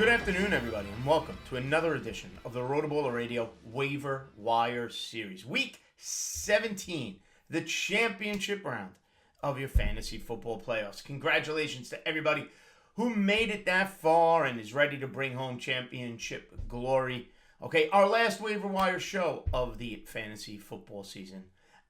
Good afternoon, everybody, and welcome to another edition of the Rotoballer Radio Waiver Wire Series. Week 17, the championship round of your fantasy football playoffs. Congratulations to everybody who made it that far and is ready to bring home championship glory. Okay, our last Waiver Wire show of the fantasy football season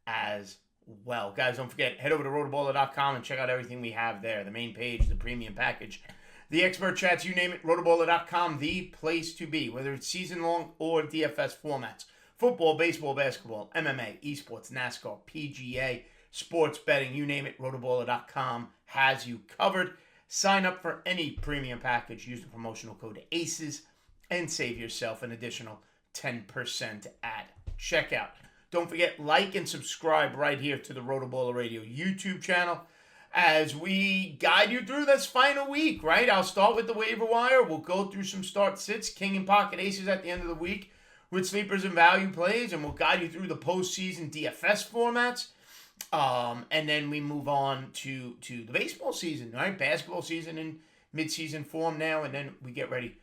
as well. Guys, don't forget, head over to rotoballer.com and check out everything we have there. The main page, the premium package, the expert chats, you name it, rotoballer.com, the place to be, whether it's season-long or DFS formats. Football, baseball, basketball, MMA, esports, NASCAR, PGA, sports betting, you name it, rotoballer.com has you covered. Sign up for any premium package, use the promotional code ACES, and save yourself an additional 10% at checkout. Don't forget, like and subscribe right here to the Rotoballer Radio YouTube channel as we guide you through this final week, right? I'll start with the waiver wire. We'll go through some start sits, king and pocket aces at the end of the week with sleepers and value plays, and we'll guide you through the postseason DFS formats. And then we move on to the baseball season, right? Basketball season in mid-season form now, and then we get ready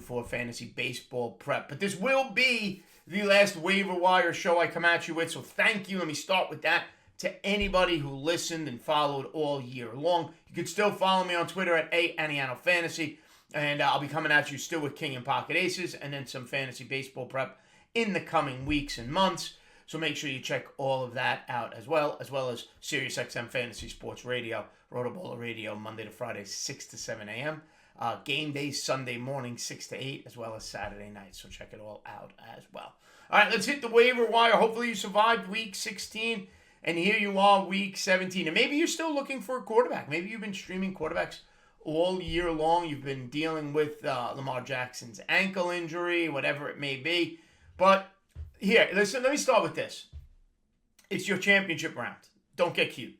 for fantasy baseball prep. But this will be the last waiver wire show I come at you with, so thank you. Let me start with that. To anybody who listened and followed all year long. You can still follow me on Twitter at @Aniano Fantasy, and I'll be coming at you still with King and Pocket Aces and then some fantasy baseball prep in the coming weeks and months. So make sure you check all of that out as well as SiriusXM Fantasy Sports Radio, Rotoballer Radio, Monday to Friday, 6 to 7 a.m. Game days, Sunday morning, 6 to 8, as well as Saturday night. So check it all out as well. All right, let's hit the waiver wire. Hopefully you survived Week 16. And here you are, Week 17. And maybe you're still looking for a quarterback. Maybe you've been streaming quarterbacks all year long. You've been dealing with Lamar Jackson's ankle injury, whatever it may be. But here, listen, let me start with this. It's your championship round. Don't get cute.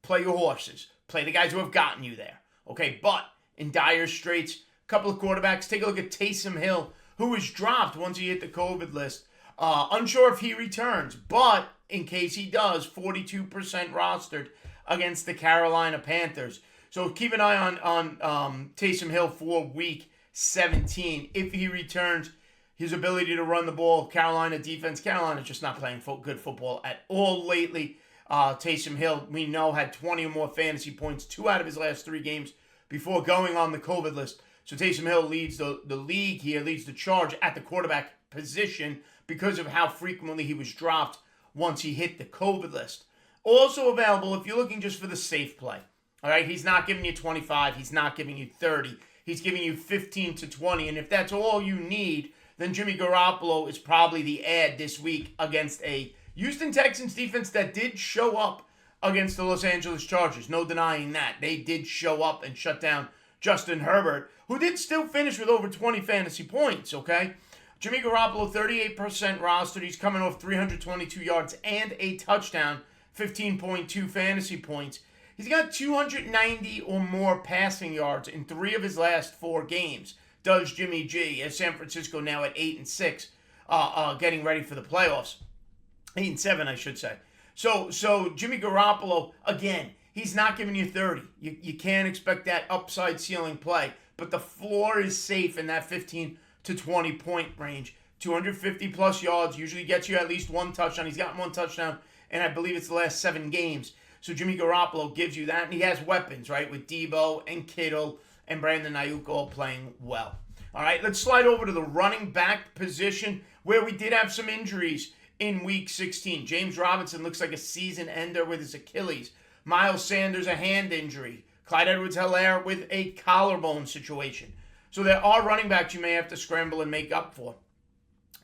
Play your horses. Play the guys who have gotten you there. Okay, but in dire straits, a couple of quarterbacks. Take a look at Taysom Hill, who was dropped once he hit the COVID list. Unsure if he returns, but in case he does, 42% rostered against the Carolina Panthers. So keep an eye on Taysom Hill for Week 17. If he returns, his ability to run the ball, Carolina defense, Carolina's just not playing good football at all lately. Taysom Hill, we know, had 20 or more fantasy points, 2 out of his last 3 games before going on the COVID list. So Taysom Hill leads the league here, leads the charge at the quarterback position because of how frequently he was dropped once he hit the COVID list. Also available if you're looking just for the safe play. All right, he's not giving you 25. He's not giving you 30. He's giving you 15 to 20. And if that's all you need, then Jimmy Garoppolo is probably the ad this week against a Houston Texans defense that did show up against the Los Angeles Chargers. No denying that. They did show up and shut down Justin Herbert, who did still finish with over 20 fantasy points, okay? Jimmy Garoppolo, 38% rostered. He's coming off 322 yards and a touchdown, 15.2 fantasy points. He's got 290 or more passing yards in 3 of his last 4 games. Does Jimmy G, as San Francisco now at 8-6, getting ready for the playoffs. 8-7, I should say. So Jimmy Garoppolo, again, he's not giving you 30. You can't expect that upside ceiling play, but the floor is safe in that 15 to 20 point range. 250 plus yards usually gets you at least 1 touchdown. He's gotten 1 touchdown, and I believe it's the last 7 games. So Jimmy Garoppolo gives you that, and he has weapons, right, with Debo and Kittle and Brandon Ayuk all playing well. All right, let's slide over to the running back position where we did have some injuries in Week 16. James Robinson looks like a season ender with his Achilles. Miles Sanders, a hand injury. Clyde Edwards-Helaire with a collarbone situation. So there are running backs you may have to scramble and make up for.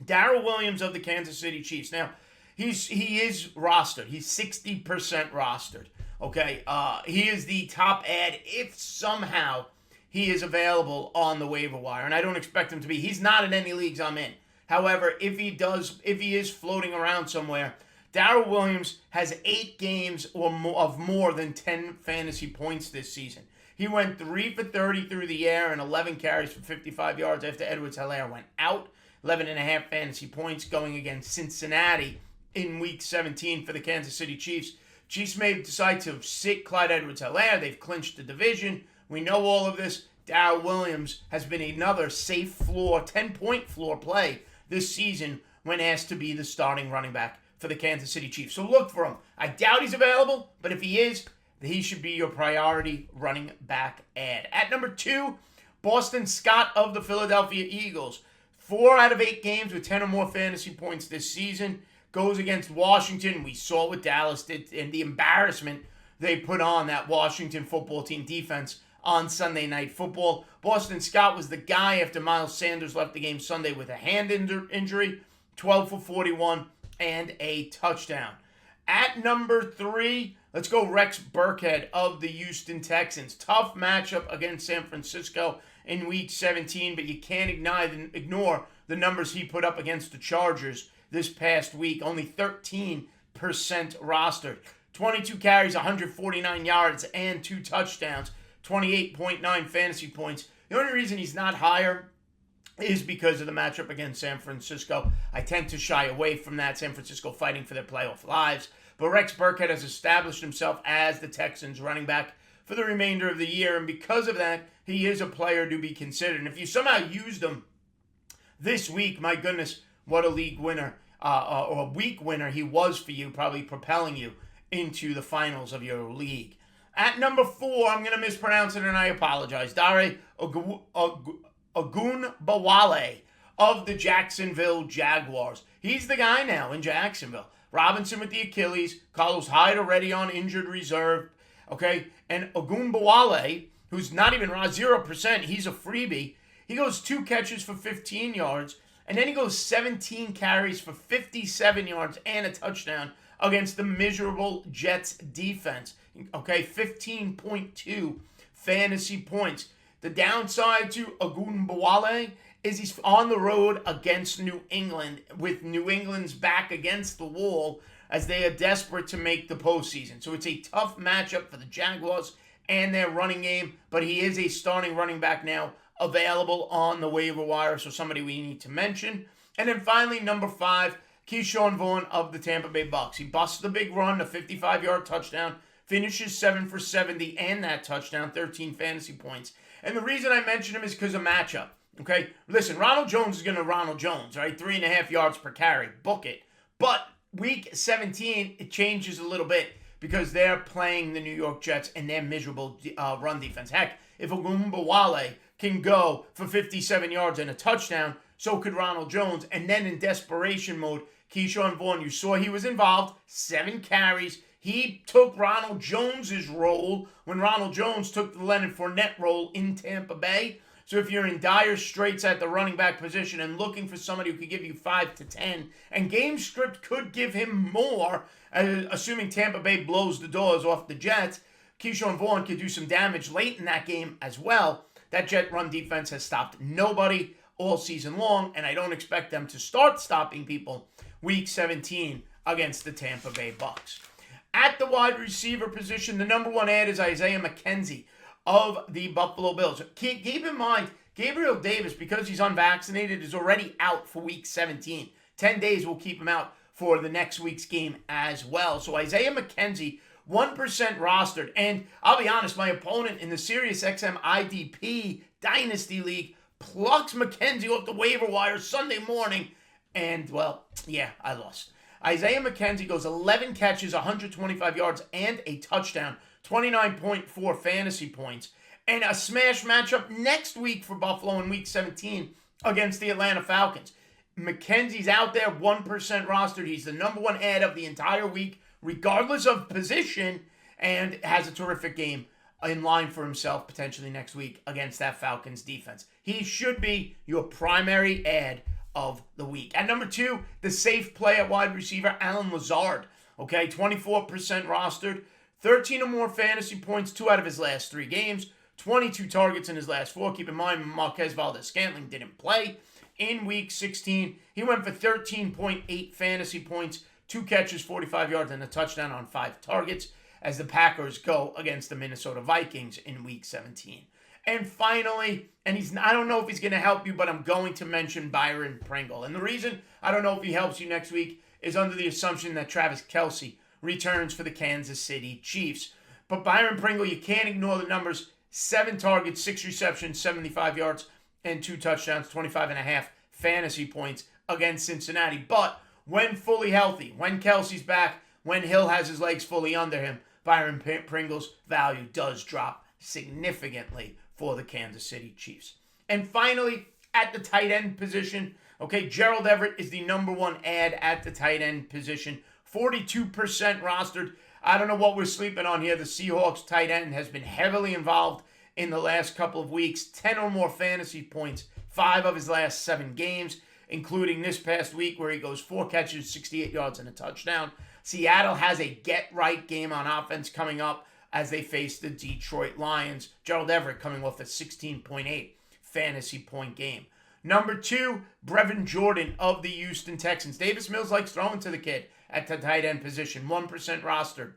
Darrell Williams of the Kansas City Chiefs. Now, he is rostered. He's 60% rostered. Okay, he is the top ad if somehow he is available on the waiver wire, and I don't expect him to be. He's not in any leagues I'm in. However, if he is floating around somewhere, Darrell Williams has 8 games or more of more than 10 fantasy points this season. He went 3 for 30 through the air and 11 carries for 55 yards after Edwards-Helaire went out. 11.5 fantasy points going against Cincinnati in Week 17 for the Kansas City Chiefs. Chiefs may decide to sit Clyde Edwards-Helaire. They've clinched the division. We know all of this. Darrell Williams has been another safe floor, 10-point floor play this season when asked to be the starting running back for the Kansas City Chiefs. So look for him. I doubt he's available, but if he is, he should be your priority running back add. At number 2, Boston Scott of the Philadelphia Eagles. 4 out of 8 games with 10 or more fantasy points this season. Goes against Washington. We saw what Dallas did and the embarrassment they put on that Washington football team defense on Sunday Night Football. Boston Scott was the guy after Miles Sanders left the game Sunday with a hand injury. 12 for 41 and a touchdown. At number 3, let's go Rex Burkhead of the Houston Texans. Tough matchup against San Francisco in Week 17, but you can't ignore the numbers he put up against the Chargers this past week. Only 13% rostered. 22 carries, 149 yards, and 2 touchdowns. 28.9 fantasy points. The only reason he's not higher is because of the matchup against San Francisco. I tend to shy away from that. San Francisco fighting for their playoff lives. But Rex Burkhead has established himself as the Texans running back for the remainder of the year. And because of that, he is a player to be considered. And if you somehow used him this week, my goodness, what a league winner or a week winner he was for you, probably propelling you into the finals of your league. At number 4, I'm going to mispronounce it and I apologize. Dare Ogunbowale of the Jacksonville Jaguars. He's the guy now in Jacksonville. Robinson with the Achilles. Carlos Hyde already on injured reserve. Okay, and Ogunbowale, who's not even 0%, he's a freebie. He goes 2 catches for 15 yards, and then he goes 17 carries for 57 yards and a touchdown against the miserable Jets defense. Okay, 15.2 fantasy points. The downside to Ogunbowale is he's on the road against New England, with New England's back against the wall as they are desperate to make the postseason. So it's a tough matchup for the Jaguars and their running game, but he is a starting running back now available on the waiver wire, so somebody we need to mention. And then finally, number 5, Keyshawn Vaughn of the Tampa Bay Bucks. He busts the big run, a 55-yard touchdown, finishes 7 for 70 and that touchdown, 13 fantasy points. And the reason I mention him is because of matchup. Okay, listen, Ronald Jones is going to Ronald Jones, right? 3.5 yards per carry. Book it. But Week 17, it changes a little bit because they're playing the New York Jets and their miserable run defense. Heck, if Ogunbowale can go for 57 yards and a touchdown, so could Ronald Jones. And then in desperation mode, Keyshawn Vaughn, you saw he was involved, 7 carries. He took Ronald Jones's role when Ronald Jones took the Leonard Fournette role in Tampa Bay. So if you're in dire straits at the running back position and looking for somebody who could give you 5 to 10, and game script could give him more, assuming Tampa Bay blows the doors off the Jets, Keyshawn Vaughn could do some damage late in that game as well. That Jet run defense has stopped nobody all season long, and I don't expect them to start stopping people Week 17 against the Tampa Bay Bucks. At the wide receiver position, the number 1 ad is Isaiah McKenzie of the Buffalo Bills. Keep in mind, Gabriel Davis, because he's unvaccinated, is already out for Week 17. 10 days will keep him out for the next week's game as well. So Isaiah McKenzie, 1% rostered. And I'll be honest, my opponent in the SiriusXM IDP Dynasty League plucks McKenzie off the waiver wire Sunday morning. And, well, yeah, I lost. Isaiah McKenzie goes 11 catches, 125 yards, and a touchdown. 29.4 fantasy points. And a smash matchup next week for Buffalo in Week 17 against the Atlanta Falcons. McKenzie's out there, 1% rostered. He's the number 1 ad of the entire week, regardless of position, and has a terrific game in line for himself potentially next week against that Falcons defense. He should be your primary ad of the week. At number 2, the safe play at wide receiver, Allen Lazard. Okay, 24% rostered. 13 or more fantasy points, 2 out of his last 3 games. 22 targets in his last 4. Keep in mind, Marquez Valdes-Scantling didn't play in Week 16. He went for 13.8 fantasy points, 2 catches, 45 yards, and a touchdown on 5 targets as the Packers go against the Minnesota Vikings in Week 17. And finally, I don't know if he's going to help you, but I'm going to mention Byron Pringle. And the reason I don't know if he helps you next week is under the assumption that Travis Kelce returns for the Kansas City Chiefs. But Byron Pringle, you can't ignore the numbers 7 targets, 6 receptions, 75 yards, and 2 touchdowns, 25.5 fantasy points against Cincinnati. But when fully healthy, when Kelsey's back, when Hill has his legs fully under him, Byron Pringle's value does drop significantly for the Kansas City Chiefs. And finally, at the tight end position, okay, Gerald Everett is the number 1 ad at the tight end position. 42% rostered. I don't know what we're sleeping on here. The Seahawks tight end has been heavily involved in the last couple of weeks. 10 or more fantasy points, 5 of his last 7 games, including this past week where he goes 4 catches, 68 yards, and a touchdown. Seattle has a get-right game on offense coming up as they face the Detroit Lions. Gerald Everett coming off a 16.8 fantasy point game. Number 2, Brevin Jordan of the Houston Texans. Davis Mills likes throwing to the kid at the tight end position. 1% rostered.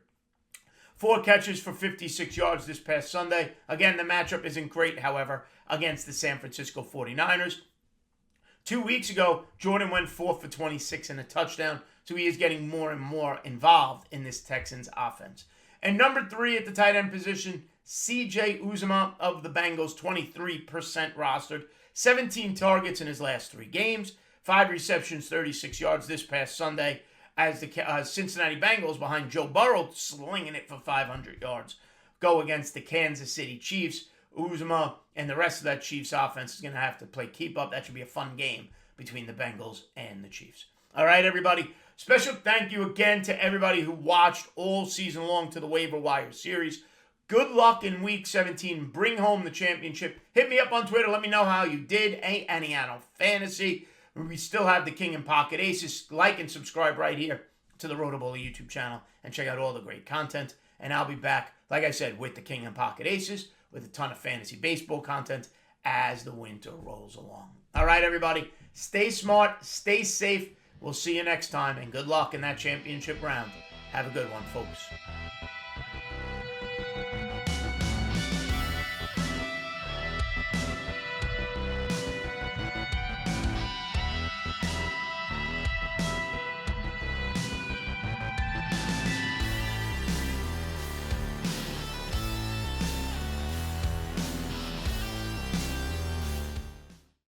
4 catches for 56 yards this past Sunday. Again, the matchup isn't great, however, against the San Francisco 49ers. 2 weeks ago, Jordan went 4 for 26 and a touchdown, so he is getting more and more involved in this Texans offense. And number 3 at the tight end position, C.J. Uzomah of the Bengals, 23% rostered, 17 targets in his last 3 games, 5 receptions, 36 yards this past Sunday, as the Cincinnati Bengals, behind Joe Burrow, slinging it for 500 yards, go against the Kansas City Chiefs. Uzomah and the rest of that Chiefs offense is going to have to play keep up. That should be a fun game between the Bengals and the Chiefs. All right, everybody. Special thank you again to everybody who watched all season long to the Waiver Wire series. Good luck in Week 17. Bring home the championship. Hit me up on Twitter. Let me know how you did. Aniano Fantasy. We still have the King and Pocket Aces. Like and subscribe right here to the Rotoballer YouTube channel and check out all the great content. And I'll be back, like I said, with the King and Pocket Aces with a ton of fantasy baseball content as the winter rolls along. All right, everybody. Stay smart. Stay safe. We'll see you next time, and good luck in that championship round. Have a good one, folks.